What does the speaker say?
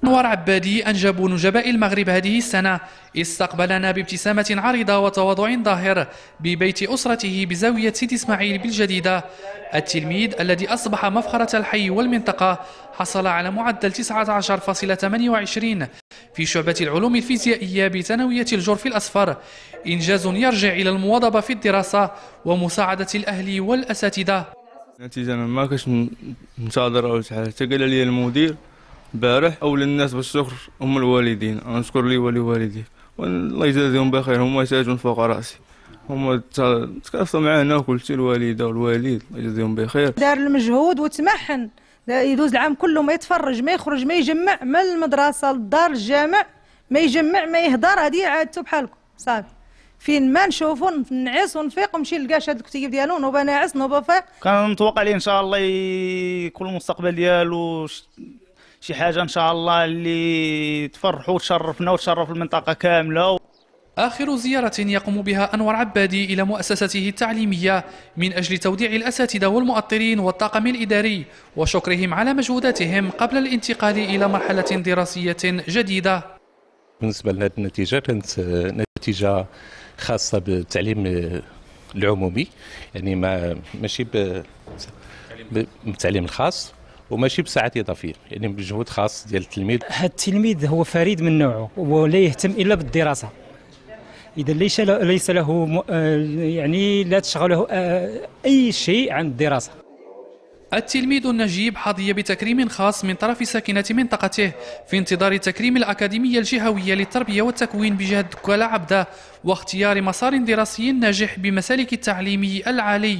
أنور عبادي أنجب نجباء المغرب هذه السنة استقبلنا بابتسامة عريضة وتواضع ظاهر ببيت أسرته بزاوية سيدي إسماعيل بالجديدة. التلميذ الذي أصبح مفخرة الحي والمنطقة حصل على معدل 19.28 في شعبة العلوم الفيزيائية بثانوية الجرف الأصفر، إنجاز يرجع إلى المواظبة في الدراسة ومساعدة الأهل والأساتذة. نتيجة أنا ما كنتش ننتظر أو شحال، حتى قال لي المدير البارح أولى الناس بالشكر هم الوالدين، أنا نشكر لي ولوالدي والله يجازيهم بخير، هما تاج فوق راسي، هما تكافوا معنا وكل شيء، الوالده والوالد الله يجازيهم بخير. دار المجهود وتمحن، يدوز العام كله ما يتفرج ما يخرج ما يجمع، من المدرسه للدار الجامع ما يجمع ما يهضر، هذه عادته بحالكم صافي. فين ما نشوفو نعس ونفيق ونمشي نلقى شاد الكتيب ديالو نوبه ناعس نوبه فايق. كنتوقع ليه ان شاء الله يكون المستقبل ديالو شي حاجه ان شاء الله اللي تفرحوا وتشرفنا وتشرف المنطقه كامله. آخر زيارة يقوم بها أنور عبادي إلى مؤسسته التعليمية من أجل توديع الأساتذة والمؤطرين والطاقم الإداري وشكرهم على مجهوداتهم قبل الانتقال إلى مرحلة دراسية جديدة. بالنسبة لنا النتيجة كانت نتيجة خاصة بالتعليم العمومي، يعني ماشي بالتعليم الخاص وماشي بساعات إضافية، يعني بمجهود خاص ديال التلميذ. هذا التلميذ هو فريد من نوعه ولا يهتم إلا بالدراسة، إذا ليس له يعني لا تشغله أي شيء عن الدراسة. التلميذ النجيب حظي بتكريم خاص من طرف ساكنة منطقته في انتظار تكريم الأكاديمية الجهوية للتربية والتكوين بجهة دكالة عبده واختيار مسار دراسي ناجح بمسالك التعليم العالي.